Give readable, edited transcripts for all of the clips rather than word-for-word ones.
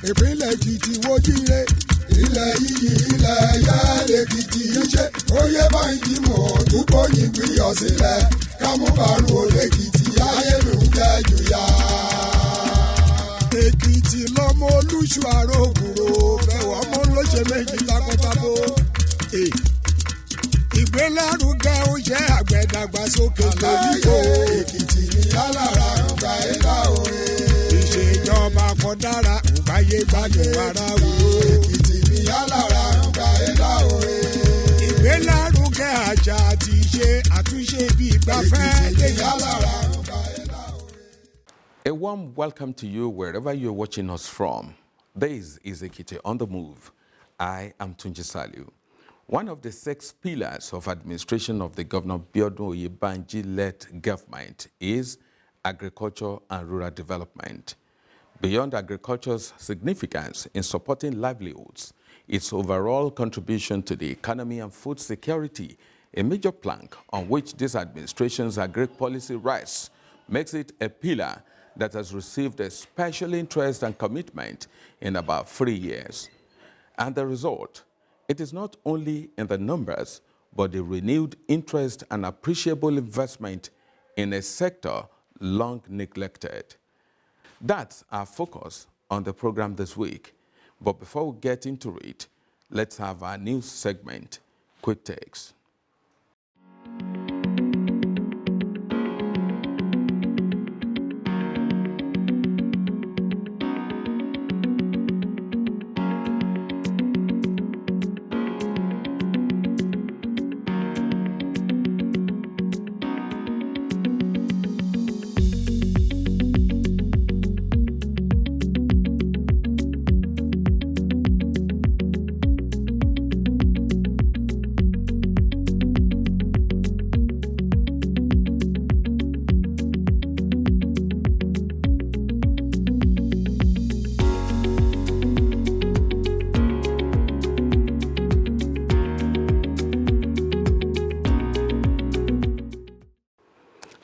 ìpínlẹ̀ Èkìtì wojire ilẹ̀ yìí ilẹ̀ ẹ̀yà lèkìtì ṣe Oyèbánjí mọ̀ túbọ̀ yìnbíyàn sílẹ̀ kámúbàrún olèkìtì ayélujára jùyà. Èkìtì lọ́mọ olúṣù àrògùrò bẹ̀wọ̀ ọmọ olóṣè méjì takọtabo. Ìgbélárugẹ oúnjẹ àgbẹ̀dàgbàsókè lóríko. Èkìtì ní alára ọgbà ẹ̀dá òye. Ìṣèjọba kan dára ògbáyé gbádùn ara wò. Èkìtì ní alára ọgbà ẹ̀dá òye. Ìgbélárugẹ àṣà àti ìṣe àtúnṣe bí ìgbafẹ́. Èkìtì ní alára ọgbà ẹ̀dá òye. A warm welcome to you wherever you're watching us from. This is Ekiti on the Move. I am Tunji Saliu. One of the 6 pillars of administration of the Governor Biodun Oyebanji-led government is agriculture and rural development. Beyond agriculture's significance in supporting livelihoods, its overall contribution to the economy and food security, a major plank on which this administration's agri-policy rests, makes it a pillar that has received a special interest and commitment in about 3 years. And the result? It is not only in the numbers, but the renewed interest and appreciable investment in a sector long neglected. That's our focus on the program this week. But before we get into it, let's have our news segment, Quick Takes.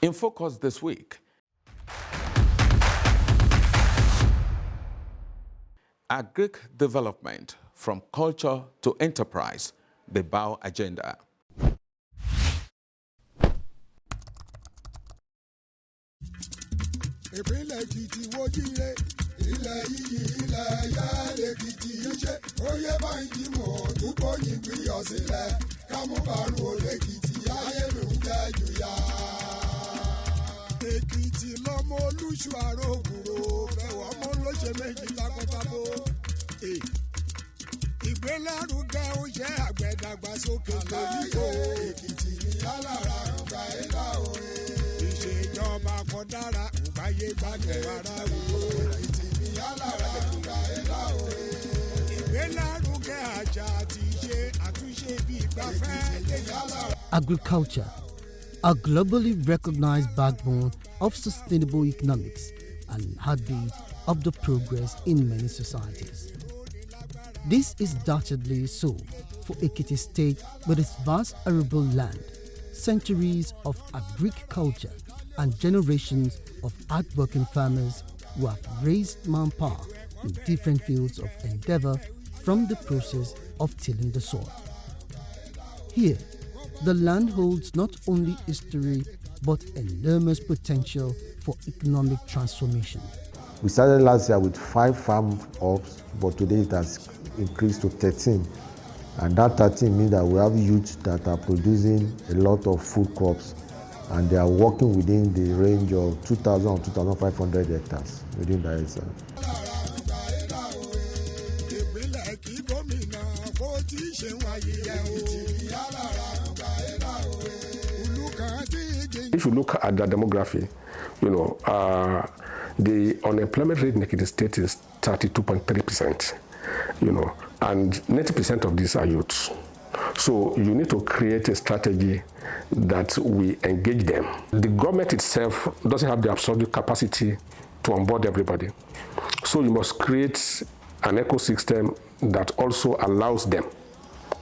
In focus this week, agric development from culture to enterprise, the BAO agenda. Ìpínlẹ̀ Èkìtì wojire ilẹ̀ yìí ilẹ̀ ẹ̀yà lèkìtì ṣe Oyèbánjí mọ̀ túbọ̀ yìnbíyàn sílẹ̀ kámúbàrún olèkìtì ayélujára jùyà. Èkìtì lọ́mọ olúṣù àrògùrò bẹ̀wọ̀ ọmọ olóṣè méjì takọtabo. Ìgbélárugẹ oúnjẹ àgbẹ̀dàgbàsókè lóríko. Èkìtì ní alára ọgbà ẹ̀dá òye. Ìṣèjọba kan dára ògbáyé gbádùn ara wò. Èkìtì ní alára ọgbà ẹ̀dá òye. Ìgbélárugẹ àṣà àti ìṣe àtúnṣe bí ìgbafẹ́. Èkìtì ní alára. Agriculture, a globally recognized backbone of sustainable economics and heartbeat of the progress in many societies. This is doubtedly so for Ekiti State with its vast arable land, centuries of agriculture, and generations of hardworking farmers who have raised manpower in different fields of endeavor from the process of tilling the soil. Here, the land holds not only history but enormous potential for economic transformation. We started last year with 5 farm ops, but today it has increased to 13. And that 13 means that we have youth that are producing a lot of food crops, and they are working within the range of 2,000 or 2,500 hectares within that itself. If you look at the demography, the unemployment rate in Ekiti State is 32.3%, and 90% of these are youths. So you need to create a strategy that we engage them. The government itself doesn't have the absolute capacity to onboard everybody. So you must create an ecosystem that also allows them,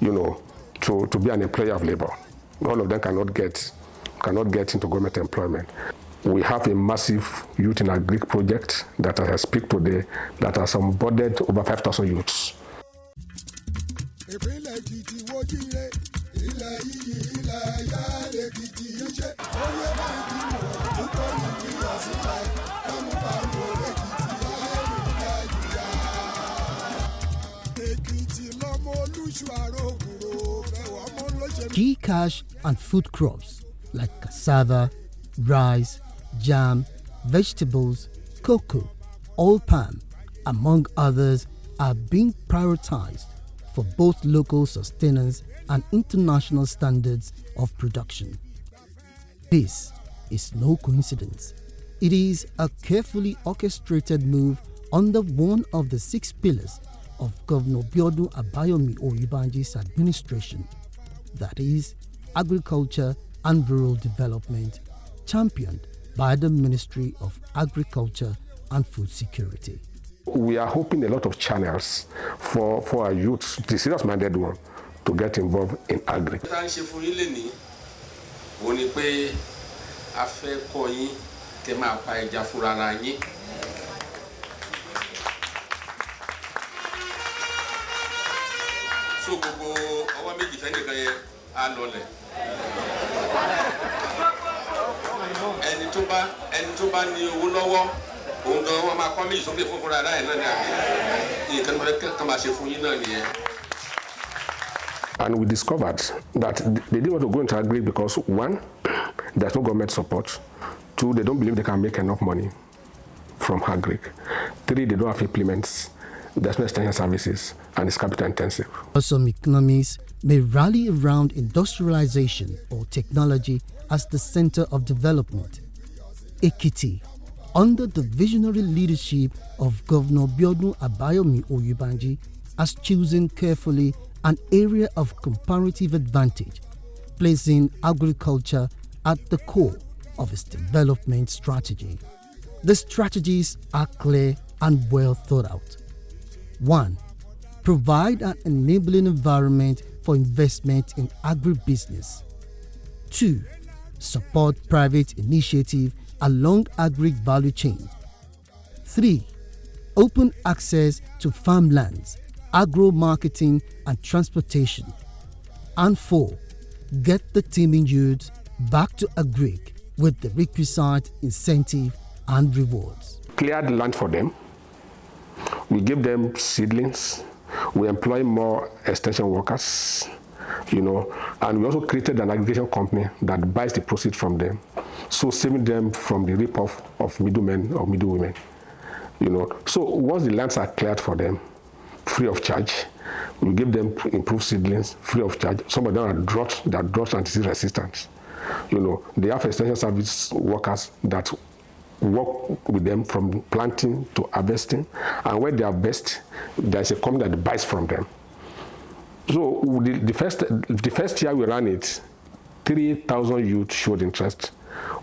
to be an employer of labor. All of them cannot get into government employment. We have a massive youth in agric project that, as I speak today, that has onboarded over 5,000 youths. Key cash and food crops like cassava, rice, jam, vegetables, cocoa, oil palm, among others, are being prioritized for both local sustenance and international standards of production. This is no coincidence. It is a carefully orchestrated move under one of the 6 pillars of Governor Biodun Oyebanji's administration, that is, agriculture and rural development, championed by the Ministry of Agriculture and Food Security. We are hoping a lot of channels for our youths, the serious-minded one, to get involved in agri. So gbogbo ọwọ́ méjì fẹ́nìkan yẹn á lọlẹ̀. ẹni tó bá ní owó lọ́wọ́ òun gan wọn máa kọ́ méjì sókè fún fúnra rẹ̀ náà ní àbí nǹkan kan máa ṣe fún yín náà nìyẹn. And we discovered that they didn't want to go into agri because 1, there's no government support. 2, they don't believe they can make enough money from agri. 3, they don't have implements. There's no extension services, and it's capital intensive. Some economies may rally around industrialization or technology as the center of development. Ekiti, under the visionary leadership of Governor Biodun Oyebanji, has chosen carefully an area of comparative advantage, placing agriculture at the core of its development strategy. The strategies are clear and well thought out. 1. Provide an enabling environment for investment in agribusiness. 2. Support private initiative along agri value chain. 3. Open access to farmlands, agro-marketing and transportation. And 4. Get the teeming youths back to agri with the requisite incentive and rewards. Clear the land for them. We give them seedlings. We employ more extension workers, and we also created an aggregation company that buys the proceeds from them, so saving them from the rip-off of middlemen or middlewomen. So once the lands are cleared for them, free of charge, we give them improved seedlings free of charge. Some of them are drought and disease resistant. They have extension service workers that work with them from planting to harvesting, and when they harvest, there's a company that buys from them. So the first year we ran it, 3,000 youth showed interest.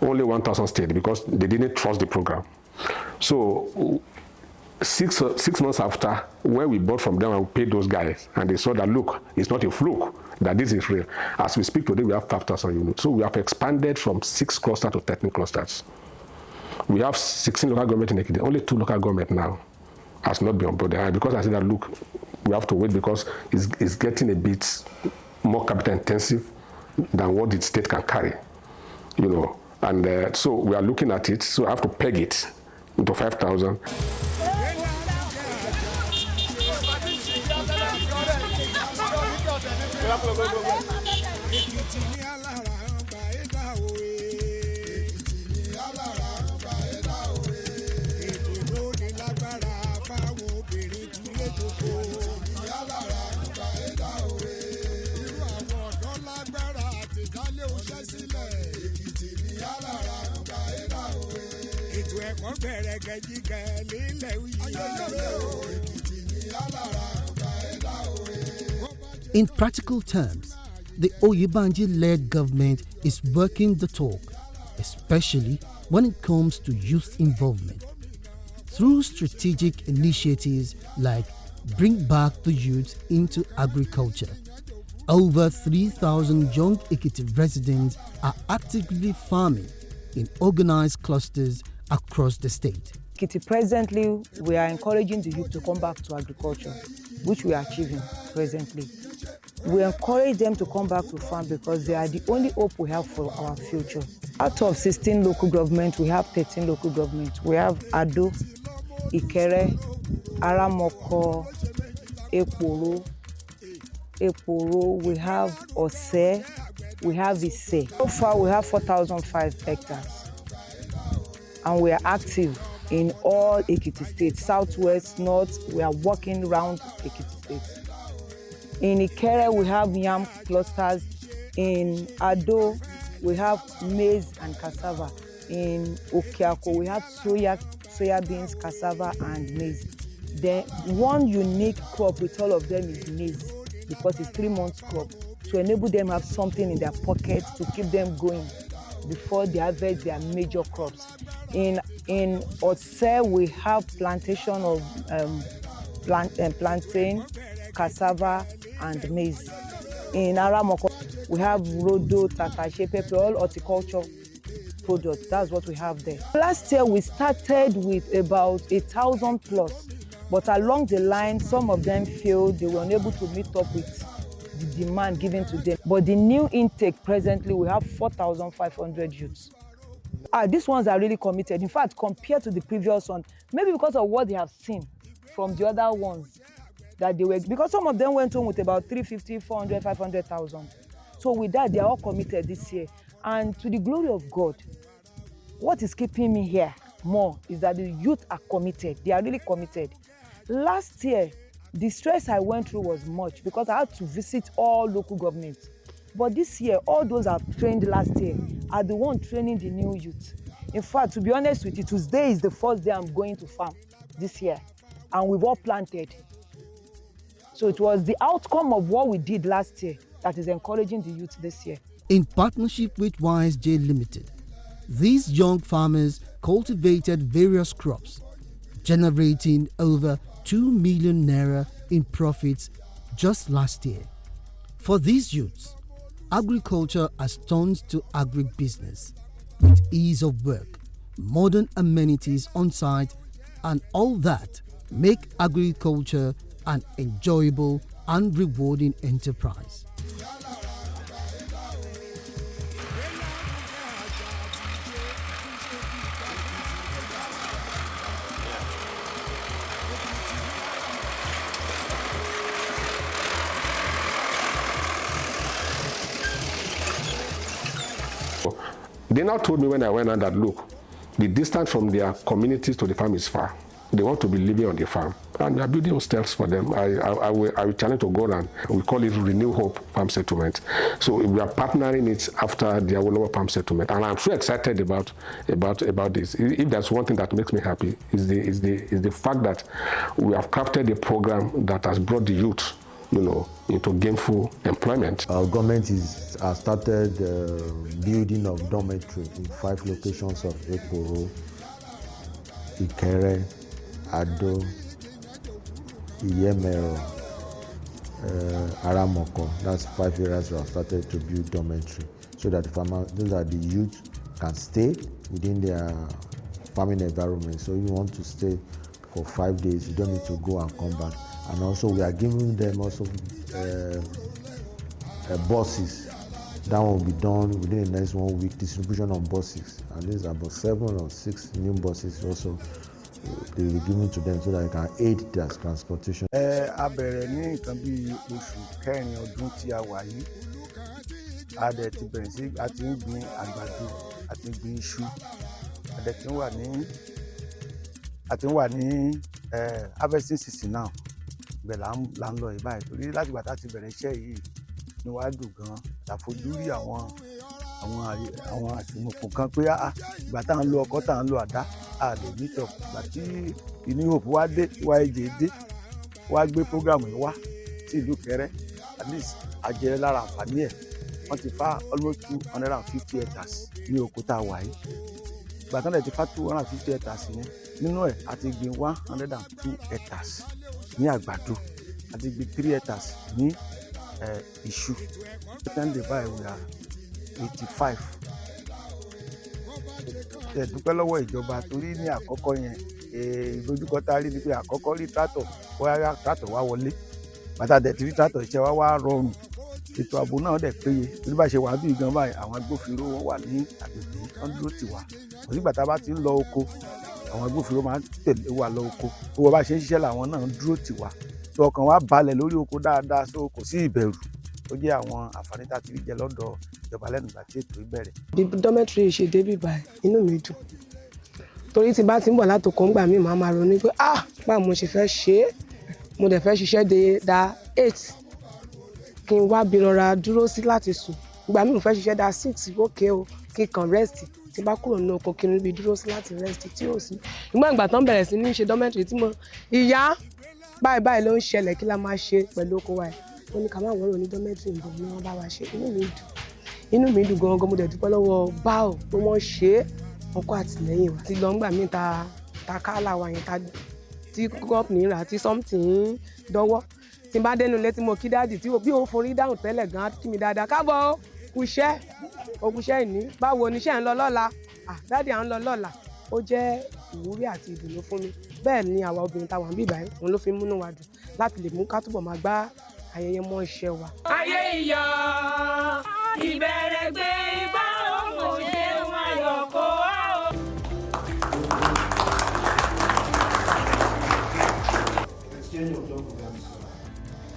Only 1,000 stayed because they didn't trust the program. So six months after, when we bought from them and we paid those guys, and they saw that, look, it's not a fluke, that this is real. As we speak today, we have 5,000 units. So we have expanded from 6 clusters to 13 clusters. We have 16 local government in Ekiti. Only 2 local government now has not been on board. Because I said that, look, we have to wait because it's getting a bit more capital intensive than what the state can carry, And so we are looking at it. So I have to peg it into 5,000. In practical terms, the Oyebanji-led government is working the talk, especially when it comes to youth involvement. Through strategic initiatives like Bring Back the Youth into Agriculture, over 3,000 young Ekiti residents are actively farming in organized clusters across the state. Presently, we are encouraging the youth to come back to agriculture, which we are achieving presently. We encourage them to come back to farm because they are the only hope we have for our future. Out of 16 local governments, we have 13 local governments. We have Ado, Ikere, Aramoko, Eporo, we have Ose, we have Ise. So far, we have 4,005 hectares. And we are active in all Ekiti State, southwest, north. We are working around Ekiti State. In Ikere, we have yam clusters. In Ado, we have maize and cassava. In Okiako, we have soya beans, cassava, and maize. Then one unique crop with all of them is maize, because it's 3 months crop, to enable them have something in their pocket to keep them going before they harvest their major crops. In Otse, we have plantation of plantain, cassava, and maize. In Aramoko, we have rodo, tatashe, pepper, all horticulture products. That's what we have there. Last year, we started with about 1,000 plus, but along the line, some of them failed. They were unable to meet up with the demand given to them. But the new intake presently, we have 4,500 youths. These ones are really committed. In fact, compared to the previous one, maybe because of what they have seen from the other ones, that they were, because some of them went home with about 350, 400, 500,000. So with that, they are all committed this year. And to the glory of God, what is keeping me here more is that the youth are committed. They are really committed. Last year, the stress I went through was much because I had to visit all local governments. But this year, all those I've trained last year are the ones training the new youth. In fact, to be honest with you, today is the first day I'm going to farm this year. And we've all planted. So it was the outcome of what we did last year that is encouraging the youth this year. In partnership with YSJ Limited, these young farmers cultivated various crops, generating over 2 million naira in profits just last year. For these youths, agriculture has turned to agribusiness with ease of work, modern amenities on site, and all that make agriculture an enjoyable and rewarding enterprise. They now told me when I went on that, look, the distance from their communities to the farm is far. They want to be living on the farm. And we are building hostels for them. I will challenge to go around. We call it Renew Hope Farm Settlement. So we are partnering it after the Awolowo Farm Settlement. And I'm so excited about this. If there's one thing that makes me happy, is the fact that we have crafted a program that has brought the youth, into gainful employment. Our government has started building of dormitory in 5 locations of Eporo, Ikere, Ado, Iyemero, Aramoko. That's 5 areas we have started to build dormitory so that the youth can stay within their farming environment. So if you want to stay for 5 days, you don't need to go and come back. And also we are giving them also buses. That will be done within the next 1 week, distribution of buses. And there's about 7 or 6 new buses also they will be given to them so that they can aid their transportation. A bẹ̀rẹ̀ ní nǹkan bí oṣù kẹrin ọdún tí a wà yìí. A dẹ̀ ti bẹ̀rẹ̀ sí a ti ń gbin àgbàdo, a ti ń gbin iṣu. A dẹ̀ ti ń wà ní harvesting season now. Bẹ́ẹ̀ là ń lọ yìí báyìí torí láti ìgbà tá a ti bẹ̀rẹ̀ iṣẹ́ yìí ni wàá dùn gan-an. Àfojúrí àwọn àṣùmọ̀kùn kan pé ìgbà tá à ń lo ọkọ́ tá à ń lo àdá a lè meet up. Ìgbà tí Renew Hope wá dé YJ dé wá gbé program yìí wá sí ìlú Ìkẹrẹ, at least àjẹrẹ lára àǹfààní ẹ̀. Wọ́n ti fa almost 250 hectares ní oko tá a wà yìí. Ìgbà tán lè ti fa 250 hectares yẹn nínú ẹ̀ a ti gbin 102 hectares ní àgbàdo, a ti gbin 3 hectares ní iṣu. Then the buy we are 85 dúpẹ́ lọ́wọ́ ìjọba torí ní àkọ́kọ́ yẹn ìdojúkọ tá a rí ni pé àkọ́kọ́ rí tractor wá wọlé bàtà dẹ̀ tí rí tractor iṣẹ́ wa wá rọrùn ètò ààbò náà dẹ̀ péye torí bá ṣe wà bí gan báyìí àwọn agbófinró wọn wà ní agbègbè wọn dúró tì wá kò sígbà tá a bá ti ń lọ oko àwọn agbófinró máa ń tẹ̀lé wa lọ oko owó bá ṣe ń ṣiṣẹ́ làwọn náà ń dúró tì wá tó ọkàn wa balẹ̀ lórí oko dáadáa so kò sí ìbẹ̀rù ó jẹ́ àwọn àǹfààní tá a ti rí jẹ lọ́dọ̀ ìjọba lẹ́nu ìgbà tí ètò ìbẹ̀rẹ̀. bí dọ́mẹ́tìrì ṣe débì báyìí inú mi dùn torí tí bá ti ń bọ̀ látòkò ńgbà míì máa ronú pé báwo mo ṣe fẹ́ ṣe é mo dẹ̀ fẹ́ ṣiṣẹ́ da 8 kí n wá bí rọra dúró sí láti sùn ìgbà míì mo fẹ́ ṣiṣẹ́ da 6 ókè o kí n kàn rest tí bá kúrò nínú oko kí n bí dúró sí láti rest tí ò sí ìgbà tán bẹ̀rẹ̀ sí ní ṣe dọ́mẹ́tìrì tí mo ìyá báyìí ló ń ṣẹlẹ̀ kí la máa ṣe pẹ̀lú oko wa ẹ̀ wọ́n ní ká má wọ́rọ̀ ní dọ́mẹ́tìrì nǹkan ni wọ́n bá wa ṣe inú mi dùn gan-an mo dẹ̀ dúpẹ́ lọ́wọ́ báò pé wọ́n ṣe é wọn kó àtìlẹ́yìn wa ti lọ ńgbà míì ta kálá wa yẹn tí gọ́ọ̀pù rà tí something dọ́wọ́ tí n bá dénú ilé tí mo kí dáàdì tí bí o forí dáhùn tẹ́lẹ̀ gan-an kí mi dáadáa káàbọ̀ òkúṣẹ́ ìní báwo oníṣẹ́ ń lọ lọ́la dáàdì à ń lọ lọ́la ó jẹ́ ìwúrí àti ìdùnnú fún mi bẹ́ẹ̀ ni àwa obìnrin táwọn bíbá yìí òun ló fi múnú wa dùn láti lè mú ká túbọ̀ máa gbá ayẹyẹ mọ́ iṣẹ́ wa. ayé iyọ̀ ìbẹ̀rẹ̀ gbé bá òun ò ṣe wọn ayọ̀ kó wá o. Exchange of documents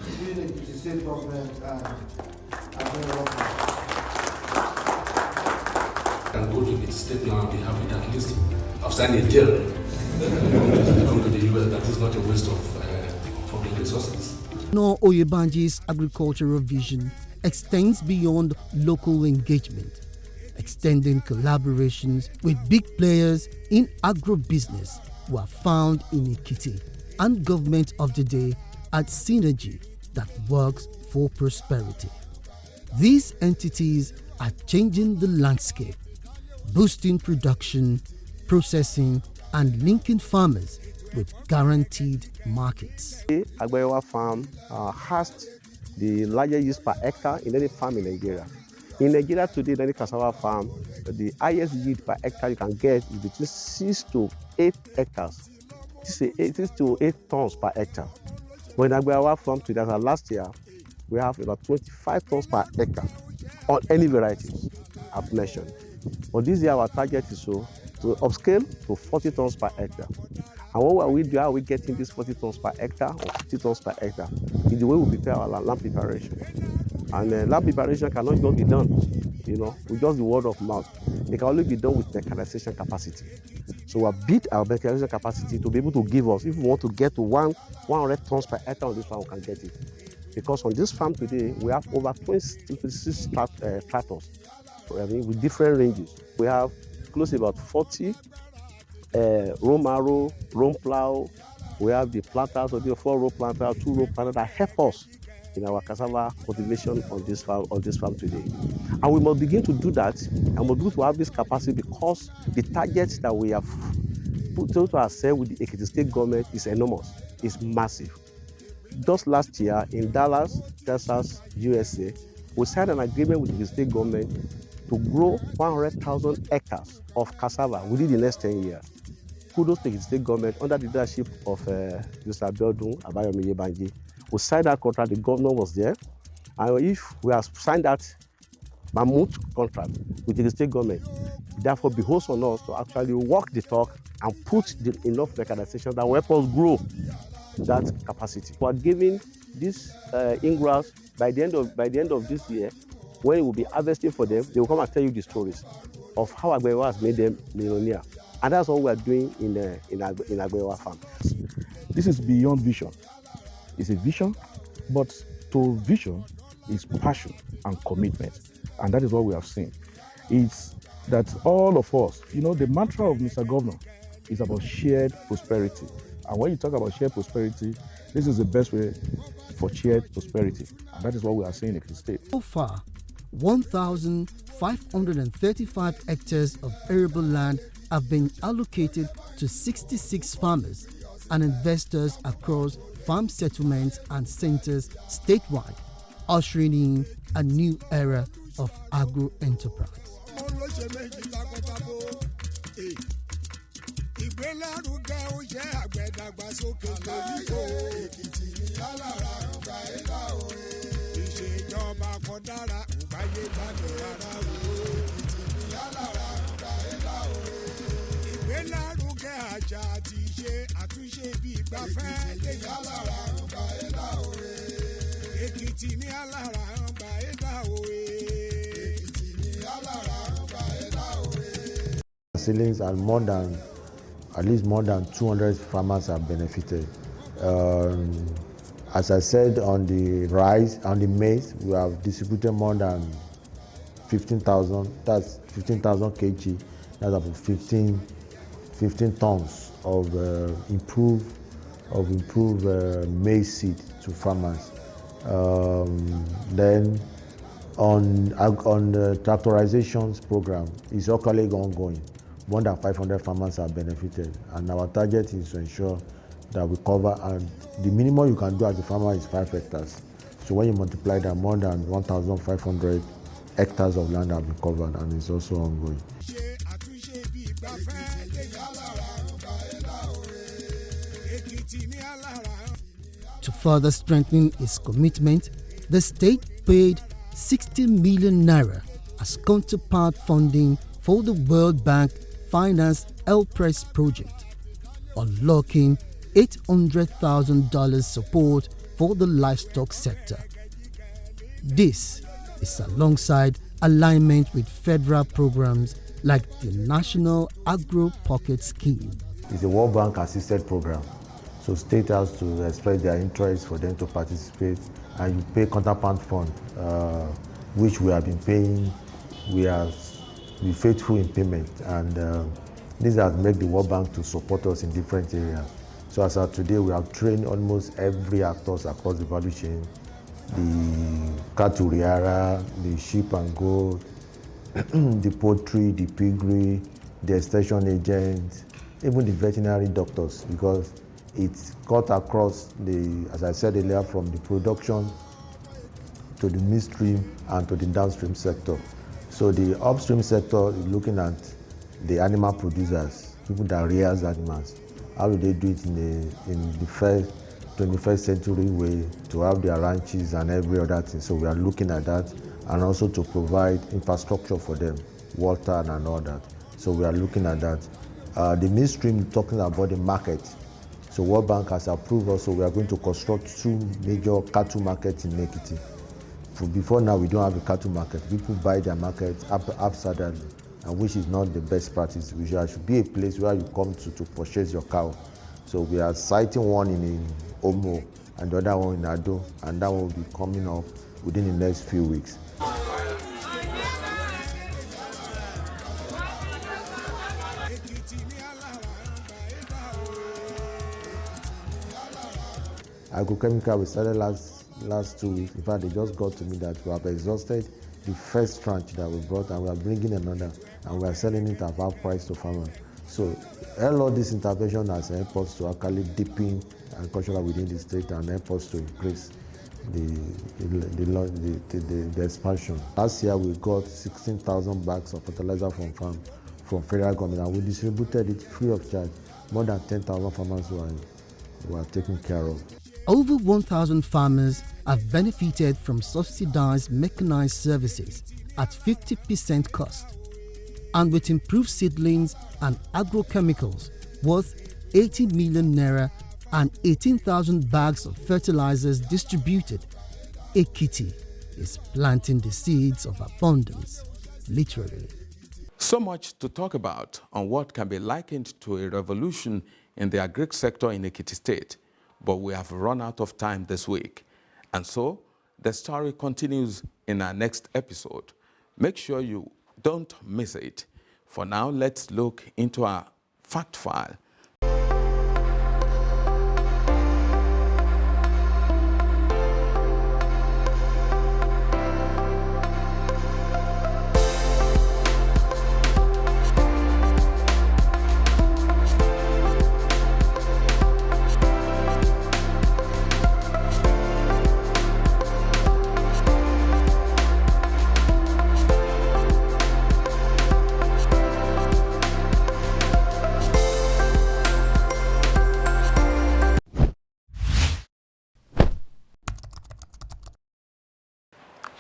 between the Ekiti State government and and go to the state now and be happy that at least I've signed a deal to come to the US. That is not a waste of public resources. Governor Oyebanji's agricultural vision extends beyond local engagement, extending collaborations with big players in agribusiness who are found in Ekiti and government of the day at synergy that works for prosperity. These entities are changing the landscape, boosting production, processing, and linking farmers with guaranteed markets. Agbewa farm has the largest use per hectare in any farm in Nigeria. In Nigeria today, in any cassava farm, the highest yield per hectare you can get is between 6 to 8 hectares. 6 to 8 tons per hectare. But in Agbewa farm today, as last year, we have about 25 tons per hectare on any varieties I've mentioned. But this year, our target is to upscale to 40 tons per hectare. And what are we doing? How are we getting these 40 tons per hectare or 50 tons per hectare? In the way we prepare our land preparation. And land preparation cannot just be done, with just the word of mouth. It can only be done with mechanization capacity. So we have built our mechanization capacity to be able to give us, if we want to get to 100 tons per hectare on this farm, we can get it. Because on this farm today, we have over 26 tractors with different ranges. We have close to about 40 roam arrow, roam plow. We have the planters, or the 4-row planter, 2-row planter that help us in our cassava cultivation on this farm today. And we must begin to do that, and we must to have this capacity because the targets that we have put to ourselves with the Ekiti State government is enormous, it's massive. Just last year in Dallas, Texas, USA, we signed an agreement with the state government to grow 100,000 hectares of cassava within the next 10 years. Kudos to the state government under the leadership of Mr. Biodun Oyebanji. We signed that contract, the governor was there. And if we have signed that mammoth contract with the state government, therefore behoves on us to actually walk the talk and put enough mechanization that will help us grow that capacity. We are giving this ingrass by the end of this year, when we will be harvesting for them, they will come and tell you the stories of how Agbewa has made them millionaire. And that's what we are doing in Agbewa farm. This is beyond vision. It's a vision, but to vision is passion and commitment. And that is what we have seen. It's that all of us, the mantra of Mr. Governor is about shared prosperity. And when you talk about shared prosperity, this is the best way for shared prosperity. And that is what we are seeing in the state. So far, 1,535 hectares of arable land have been allocated to 66 farmers and investors across farm settlements and centers statewide, ushering in a new era of agro-enterprise. ìgbélárugẹ oyè àgbẹ̀dàgbàsókè lórílẹ̀ Èkìtì ní alára ọgbà ẹ̀dá òye. ìṣèjọba kan dára ògbáyé gbádùn ara wò. Èkìtì ní alára ọgbà ẹ̀dá òye. ìgbélárugẹ àṣà àti ìṣe àtúnṣe bí ìgbafẹ́. Èkìtì ní alára ọgbà ẹ̀dá òye. Èkìtì ní alára ọgbà ẹ̀dá òye. Èkìtì ní alára ọgbà ẹ̀dá òye. Ceilings and at least more than 200 farmers have benefited. As I said, on the maize, we have distributed more than 15,000. That's 15,000 kg. That's about 15 tons of improved maize seed to farmers. Then on the tractorizations program, it's locally ongoing. More than 500 farmers have benefited, and our target is to ensure that we cover, and the minimum you can do as a farmer is 5 hectares. So when you multiply that, more than 1,500 hectares of land have been covered, and it's also ongoing. To further strengthen its commitment, the state paid 60 million naira as counterpart funding for the World Bank Finance El-Press project, unlocking $800,000 support for the livestock sector. This is alongside alignment with federal programs like the National Agro Pocket Scheme. It's a World Bank assisted program, so state has to express their interest for them to participate, and you pay counterpart fund, which we have been paying. We are faithful in payment, and this has made the World Bank to support us in different areas. So as of today, we have trained almost every actors across the value chain: the cattle rearer, the sheep and goat, the poultry, the piggery, the extension agents, even the veterinary doctors, because it's cut across as I said earlier, from the production to the midstream and to the downstream sector. So the upstream sector is looking at the animal producers, people that rears animals. How do they do it in the first 21st century way, to have their ranches and every other thing? So we are looking at that, and also to provide infrastructure for them, water and all that. So we are looking at that. The midstream, talking about the market. So World Bank has approved also, we are going to construct 2 major cattle markets in Ekiti. Before now, we don't have a cattle market. People buy their market upside, and which is not the best practice. There should be a place where you come to purchase your cow. So we are siting one in Omo and the other one in Ado, and that one will be coming up within the next few weeks. Agrochemical, we started last 2 weeks. In fact, they just got to me that we have exhausted the first tranche that we brought, and we are bringing another, and we are selling it at half price to farmers. So all of this intervention has helped us to actually deepen agriculture within the state and help us to increase the expansion. Last year we got 16,000 bags of fertilizer from federal government, and we distributed it free of charge. More than 10,000 farmers were taken care of. Over 1,000 farmers have benefited from subsidized mechanized services at 50% cost, and with improved seedlings and agrochemicals worth 80 million naira and 18,000 bags of fertilizers distributed, Ekiti is planting the seeds of abundance, literally. So much to talk about on what can be likened to a revolution in the agric sector in Ekiti State, but we have run out of time this week. And so the story continues in our next episode. Make sure you don't miss it. For now, let's look into our fact file.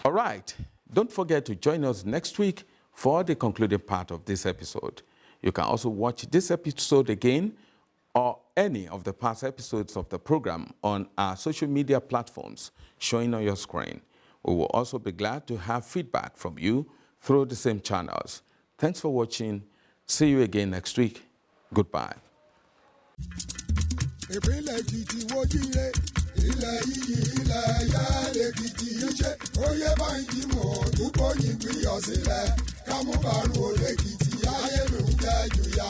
All right, don't forget to join us next week for the concluding part of this episode. You can also watch this episode again or any of the past episodes of the program on our social media platforms showing on your screen. We will also be glad to have feedback from you through the same channels. Thanks for watching. See you again next week. Goodbye. ìpínlẹ̀ Èkìtì wojire ilẹ̀ yìí ilẹ̀ ẹ̀yà lèkìtì yìí ṣe Oyèbánjí mọ̀ dúpọ̀ yìí gbìyànjú sílẹ̀ kámúbàrún olèkìtì ayélujára jùyà.